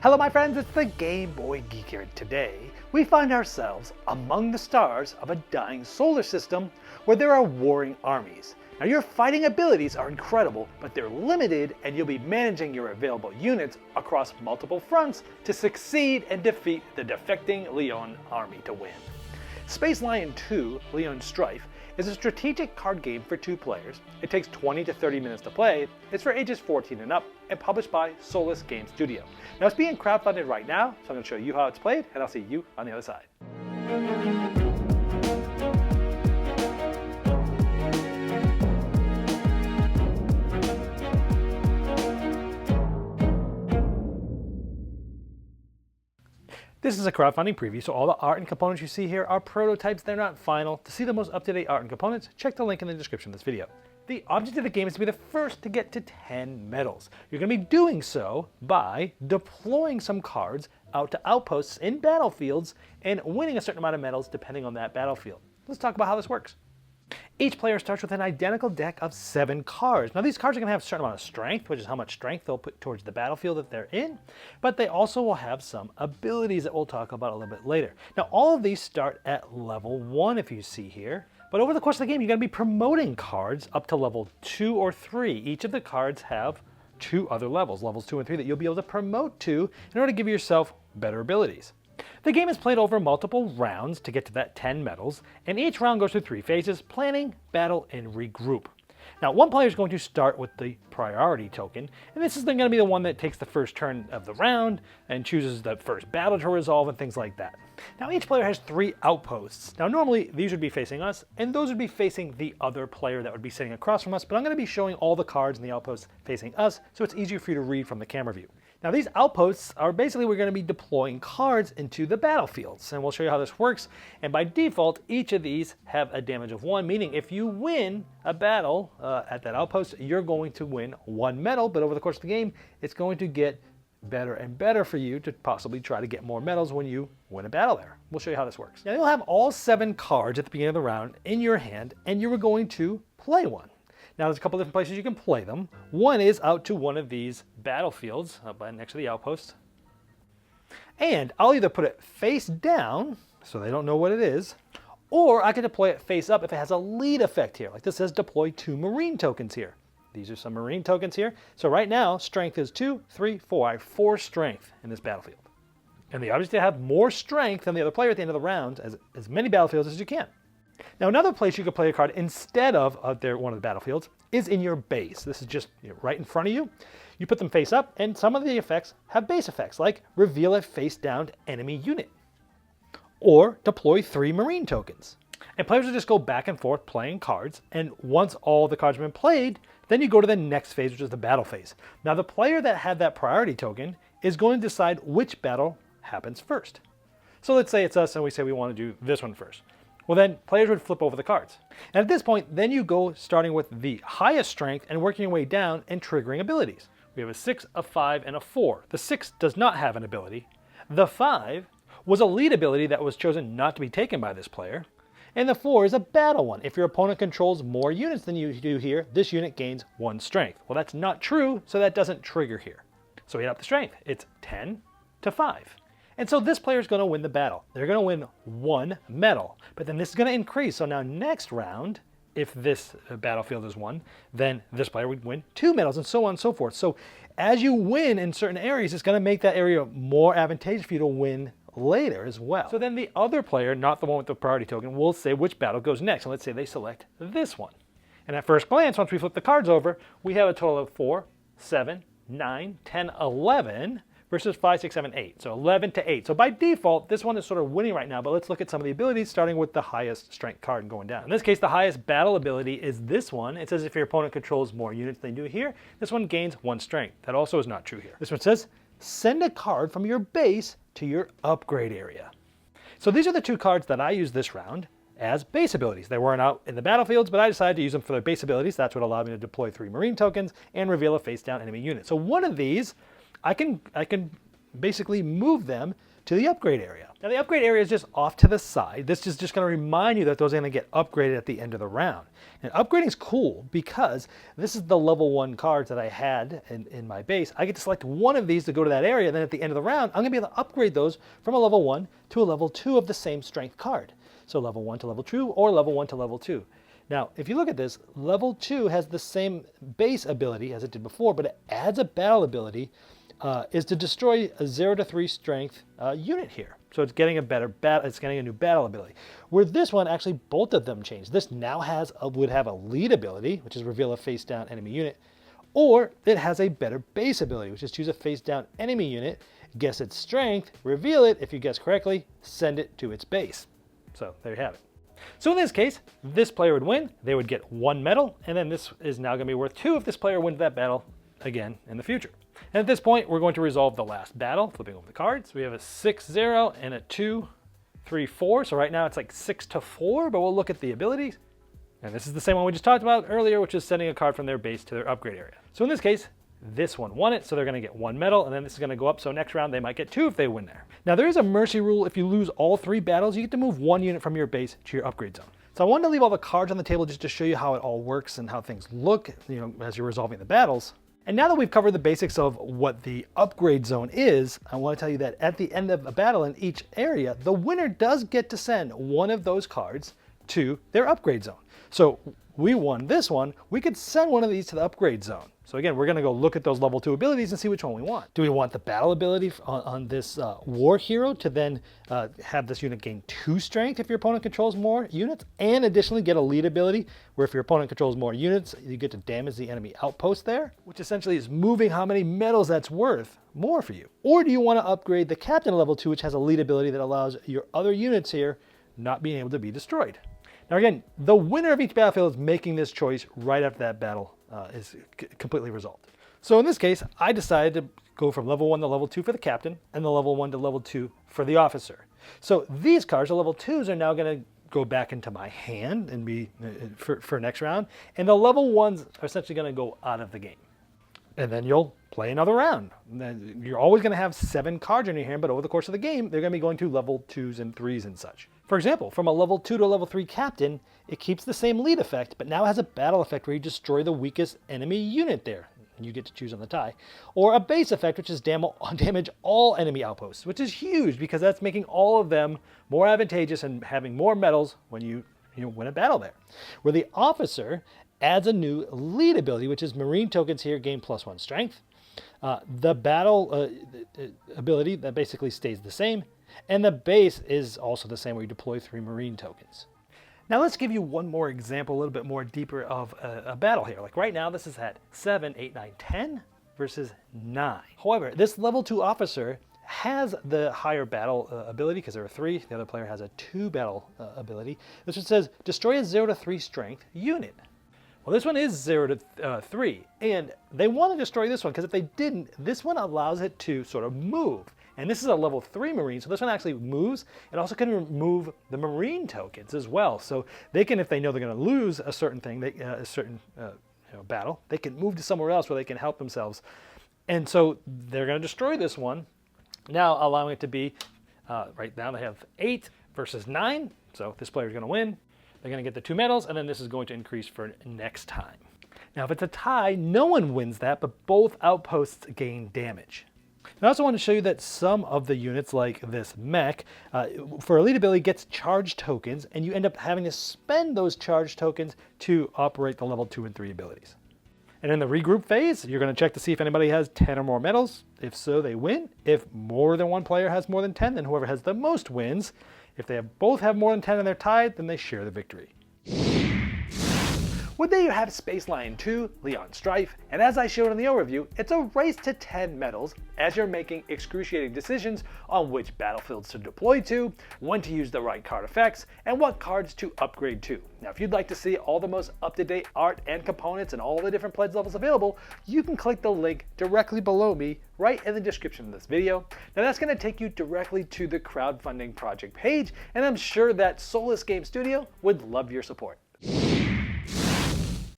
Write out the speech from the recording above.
Hello my friends, it's the Game Boy Geek here. Today, we find ourselves among the stars of a dying solar system where there are warring armies. Now your fighting abilities are incredible, but they're limited and you'll be managing your available units across multiple fronts to succeed and defeat the defecting Leon army to win. Space Lion 2, Leon Strife, is a strategic card game for 2 players. It takes 20 to 30 minutes to play. It's for ages 14 and up and published by Solus Game Studio. Now it's being crowdfunded right now, so I'm going to show you how it's played and I'll see you on the other side. This is a crowdfunding preview, so all the art and components you see here are prototypes, they're not final. To see the most up-to-date art and components, check the link in the description of this video. The object of the game is to be the first to get to 10 medals. You're going to be doing so by deploying some cards out to outposts in battlefields and winning a certain amount of medals depending on that battlefield. Let's talk about how this works. Each player starts with an identical deck of 7 cards. Now these cards are going to have a certain amount of strength, which is how much strength they'll put towards the battlefield that they're in, but they also will have some abilities that we'll talk about a little bit later. Now all of these start at level 1 if you see here, but over the course of the game you're going to be promoting cards up to level 2 or 3. Each of the cards have 2 other levels, levels 2 and 3, that you'll be able to promote to in order to give yourself better abilities. The game is played over multiple rounds to get to that 10 medals, and each round goes through 3 phases: planning, battle, and regroup. Now one player is going to start with the priority token, and this is then going to be the one that takes the first turn of the round and chooses the first battle to resolve and things like that. Now each player has 3 outposts. Now normally these would be facing us, and those would be facing the other player that would be sitting across from us, but I'm going to be showing all the cards in the outposts facing us, so it's easier for you to read from the camera view. Now these outposts are basically, we're going to be deploying cards into the battlefields, and we'll show you how this works. And by default, each of these have a damage of 1, meaning if you win a battle at that outpost, you're going to win 1 medal, but over the course of the game, it's going to get better and better for you to possibly try to get more medals when you win a battle there. We'll show you how this works. Now you'll have all 7 cards at the beginning of the round in your hand, and you are going to play one. Now there's a couple different places you can play them. One is out to one of these battlefields next to the outpost. And I'll either put it face down, so they don't know what it is, or I can deploy it face up if it has a lead effect here. Like this says deploy 2 marine tokens here. These are some marine tokens here. So right now, strength is 2, 3, 4. I have 4 strength in this battlefield. And the object is to have more strength than the other player at the end of the round, as many battlefields as you can. Now another place you could play a card instead of one of the battlefields is in your base. This is just right in front of you. You put them face up, and some of the effects have base effects, like reveal a face down enemy unit, or deploy 3 marine tokens. And players will just go back and forth playing cards, and once all the cards have been played, then you go to the next phase, which is the battle phase. Now the player that had that priority token is going to decide which battle happens first. So let's say it's us and we say we want to do this one first. Well then, players would flip over the cards. And at this point, then you go starting with the highest strength and working your way down and triggering abilities. We have a 6, a 5, and a 4. The 6 does not have an ability. The 5 was a lead ability that was chosen not to be taken by this player. And the 4 is a battle one. If your opponent controls more units than you do here, this unit gains 1 strength. Well, that's not true, so that doesn't trigger here. So we add up the strength. It's 10 to 5. And so this player is going to win the battle. They're going to win 1 medal, but then this is going to increase. So now next round, if this battlefield is won, then this player would win 2 medals and so on and so forth. So as you win in certain areas, it's going to make that area more advantageous for you to win later as well. So then the other player, not the one with the priority token, will say which battle goes next. And let's say they select this one. And at first glance, once we flip the cards over, we have a total of 4, 7, 9, 10, 11, versus 5, 6, 7, 8. So 11 to 8. So by default, this one is sort of winning right now, but let's look at some of the abilities, starting with the highest strength card and going down. In this case, the highest battle ability is this one. It says if your opponent controls more units than you do here, this one gains 1 strength. That also is not true here. This one says, send a card from your base to your upgrade area. So these are the 2 cards that I used this round as base abilities. They weren't out in the battlefields, but I decided to use them for their base abilities. That's what allowed me to deploy 3 marine tokens and reveal a face down enemy unit. So one of these, I can basically move them to the upgrade area. Now the upgrade area is just off to the side. This is just going to remind you that those are going to get upgraded at the end of the round. And upgrading is cool because this is the level 1 cards that I had in my base. I get to select one of these to go to that area, then at the end of the round, I'm going to be able to upgrade those from a level 1 to a level 2 of the same strength card. So level 1 to level 2 or level 1 to level 2. Now, if you look at this, level 2 has the same base ability as it did before, but it adds a battle ability, is to destroy a 0 to 3 strength unit here. So it's getting a better battle. It's getting a new battle ability. Where this one, actually, both of them changed. This now would have a lead ability, which is reveal a face down enemy unit, or it has a better base ability, which is choose a face down enemy unit, guess its strength, reveal it. If you guess correctly, send it to its base. So there you have it. So in this case, this player would win. They would get 1 medal, and then this is now going to be worth 2 if this player wins that battle again in the future. And at this point, we're going to resolve the last battle, flipping over the cards. We have a 6-0 and a 2-3-4. So right now it's like 6-4, but we'll look at the abilities. And this is the same one we just talked about earlier, which is sending a card from their base to their upgrade area. So in this case, this one won it, so they're going to get 1 medal, and then this is going to go up, so next round they might get 2 if they win there. Now there is a mercy rule. If you lose all 3 battles, you get to move 1 unit from your base to your upgrade zone. So I wanted to leave all the cards on the table just to show you how it all works and how things look, as you're resolving the battles. And now that we've covered the basics of what the upgrade zone is, I want to tell you that at the end of a battle in each area, the winner does get to send one of those cards to their upgrade zone. So we won this one, we could send one of these to the upgrade zone. So again, we're going to go look at those level 2 abilities and see which one we want. Do we want the battle ability on this war hero to then have this unit gain 2 strength if your opponent controls more units, and additionally get a lead ability where if your opponent controls more units, you get to damage the enemy outpost there, which essentially is moving how many medals that's worth more for you? Or do you want to upgrade the captain to level 2, which has a lead ability that allows your other units here not being able to be destroyed? Now again, the winner of each battlefield is making this choice right after that battle is completely resolved. So in this case, I decided to go from level 1 to level 2 for the captain and the level 1 to level 2 for the officer. So these cards, the level 2s, are now going to go back into my hand and be for next round, and the level 1s are essentially going to go out of the game. And then you'll play another round. Then you're always going to have 7 cards in your hand, but over the course of the game, they're going to be going to level 2s and 3s and such. For example, from a level 2 to a level 3 captain, it keeps the same lead effect, but now has a battle effect where you destroy the weakest enemy unit there. You get to choose on the tie. Or a base effect, which is damage all enemy outposts, which is huge because that's making all of them more advantageous and having more medals when you win a battle there. Where the officer adds a new lead ability, which is marine tokens here gain +1 strength. The battle ability, that basically stays the same. And the base is also the same, where you deploy 3 marine tokens. Now let's give you one more example, a little bit more deeper of a battle here. Like right now, this is at 7, 8, 9, 10 versus 9. However, this level 2 officer has the higher battle ability because there are 3. The other player has a 2 battle ability. This one says destroy a 0 to 3 strength unit. Well, this one is 0 to 3, and they want to destroy this one because if they didn't, this one allows it to sort of move. And this is a level 3 Marine, so this one actually moves. It also can remove the Marine tokens as well. So they can, if they know they're going to lose a certain thing, battle, they can move to somewhere else where they can help themselves. And so they're going to destroy this one, now allowing it to be, right now they have 8 versus 9. So this player is going to win. They're going to get the 2 medals, and then this is going to increase for next time. Now, if it's a tie, no one wins that, but both outposts gain damage. I also want to show you that some of the units, like this mech, for elite ability gets charge tokens, and you end up having to spend those charge tokens to operate the level 2 and 3 abilities. And in the regroup phase, you're going to check to see if anybody has 10 or more medals. If so, they win. If more than one player has more than 10, then whoever has the most wins. If they both have more than 10 and they're tied, then they share the victory. Well, there you have Space Lion 2, Leon Strife, and as I showed in the overview, it's a race to 10 medals as you're making excruciating decisions on which battlefields to deploy to, when to use the right card effects, and what cards to upgrade to. Now, if you'd like to see all the most up-to-date art and components and all the different pledge levels available, you can click the link directly below me right in the description of this video. Now, that's going to take you directly to the crowdfunding project page, and I'm sure that Solus Game Studio would love your support.